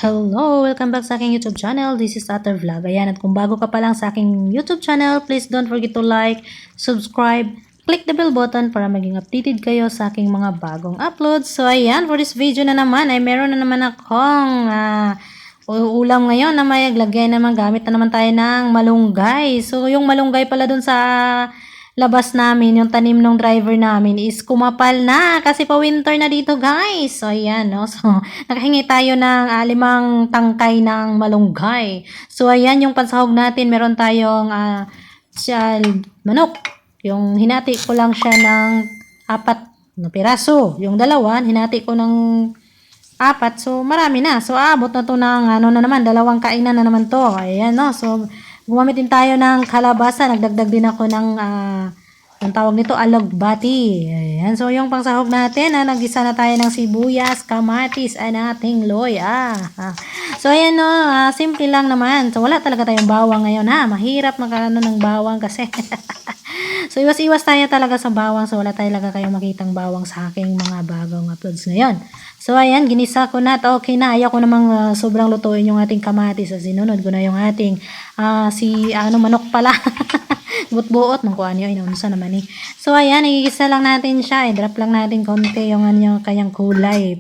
Hello! Welcome back sa aking YouTube channel. This is Ater Vlog. Ayan, at kung bago ka pa lang sa aking YouTube channel, please don't forget to like, subscribe, click the bell button para maging updated kayo sa aking mga bagong uploads. So ayan, for this video na naman ay meron na naman akong ulam ngayon na may lagay naman, gamit na naman tayo ng malunggay. So yung malunggay pala dun sa labas namin, yung tanim ng driver namin is kumapal na kasi pa winter na dito, guys. So ayan, no. So nakahingi tayo ng 5 tangkay ng malunggay. So ayan yung pansahog natin, meron tayong manok. Yung hinati ko lang siya ng 4 na piraso. Yung dalawa, hinati ko ng 4. So marami na. So abot na to ng na naman, 2 kainan na naman to. Ayan, no. So gumamit din tayo ng kalabasa. Nagdagdag din ako ng ang tawag nito, alugbati. Ayan. So yung pangsahog natin, nagisa na tayo ng sibuyas, kamatis, ating loy. So ayan, no, simple lang naman. So wala talaga tayong bawang ngayon, mahirap magkano ng bawang kasi so iwas-iwas tayo talaga sa bawang. So wala talaga kayong makitang bawang sa aking mga bagong uploads ngayon. So ayan, ginisa ko na. Okay na, ayaw ko namang sobrang lutuin yung ating kamatis. So sinunod ko na yung ating manok pala. Buot-buot, mangkuhan nyo, inaunsa naman eh. So ayan, igigisa lang natin siya. I-drop lang natin konti yung kanyang kulay.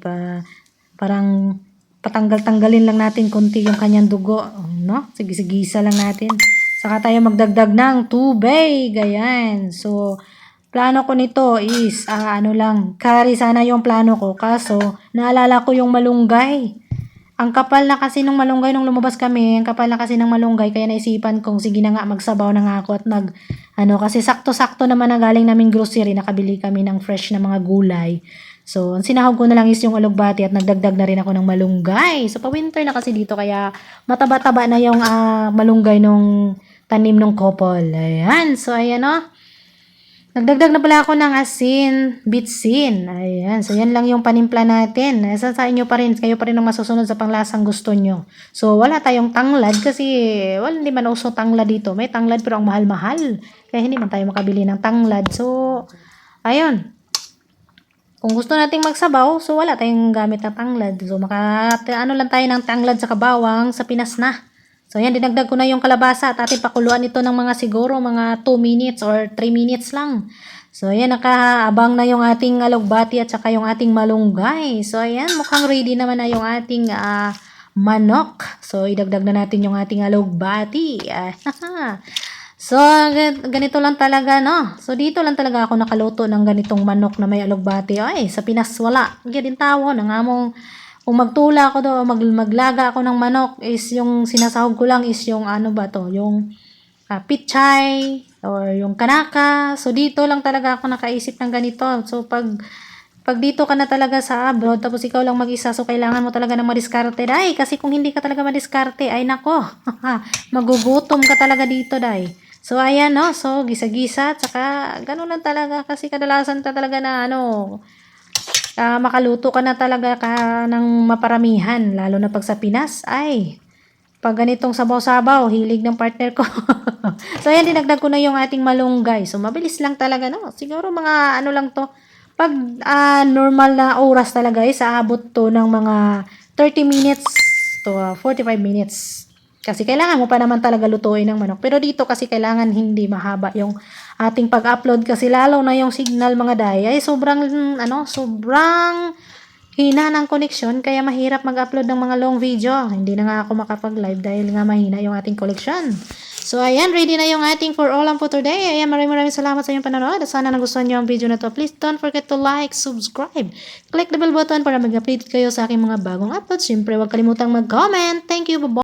Parang patanggal-tanggalin lang natin konti yung kanyang dugo. No? Sige-sigisa lang natin. Saka tayo magdagdag ng tubig. Ayan. So plano ko nito is, curry sana yung plano ko. Kaso, naalala ko yung malunggay. Ang kapal na kasi ng malunggay nung lumabas kami. Ang kapal na kasi ng malunggay. Kaya naisipan kong, sige na nga, magsabaw na nga ako. At kasi sakto-sakto naman na galing naming grocery. Nakabili kami ng fresh na mga gulay. So, ang sinahog ko na lang is yung alugbati at nagdagdag na rin ako ng malunggay. So, pa-winter na kasi dito. Kaya, mataba-taba na yung malunggay nung tanim ng couple. Ayan. So, ayan o. Nagdagdag na pala ako ng asin, bitsin. Ayan. So, yan lang yung panimpla natin. Sa inyo pa rin, kayo pa rin ang masusunod sa panglasang gusto nyo. So, wala tayong tanglad kasi, hindi man uso tanglad dito. May tanglad pero ang mahal-mahal. Kaya hindi man tayo makabili ng tanglad. So, ayun. Kung gusto nating magsabaw, so wala tayong gamit na tanglad. So, lang tayo ng tanglad sa kabawang sa Pinas na. So, yan, dinagdag ko na yung kalabasa at ating pakuluan ito ng siguro mga 2 minutes or 3 minutes lang. So, ayan, nakaabang na yung ating alugbati at saka yung ating malunggay. So, ayan, mukhang ready naman na yung ating manok. So, idagdag na natin yung ating alugbati. So, ganito lang talaga, no? So, dito lang talaga ako nakaluto ng ganitong manok na may alugbati. Ay, sa Pinas, wala. Ganyan tawo, nangamong. Kung magtula ako doon, maglaga ako ng manok, is yung sinasahog ko lang is yung yung pichay or yung kanaka. So dito lang talaga ako nakaisip ng ganito. So pag dito ka na talaga sa abroad, tapos ikaw lang mag-isa, so kailangan mo talaga ng madiskarte, day. Kasi kung hindi ka talaga madiskarte, ay nako, magugutom ka talaga dito, day. So ayan, no? So gisa-gisa, tsaka ganun lang talaga kasi kadalasan talaga na makaluto ka na talaga ng maparamihan, lalo na pag sa Pinas. Ay, pag ganitong sabaw-sabaw, hilig ng partner ko. So, ayan, dinagdag ko na yung ating malunggay. So, mabilis lang talaga, no? Siguro mga lang to. Pag normal na oras talaga, aabot to ng mga 30 minutes to 45 minutes. Kasi kailangan mo pa naman talaga lutuin ng manok. Pero dito kasi kailangan hindi mahaba yung ating pag-upload kasi lalo na yung signal mga day ay sobrang hina ng connection kaya mahirap mag-upload ng mga long video. Hindi na nga ako makapag-live dahil nga mahina yung ating connection. So ayan, ready na yung ating for all for today. Ayan, maraming salamat sa inyong panonood. Sana nagustuhan nyo ang video na to. Please don't forget to like, subscribe, click the bell button para mag-update kayo sa aking mga bagong uploads. Siyempre, huwag kalimutang mag-comment. Thank you, bye-bye.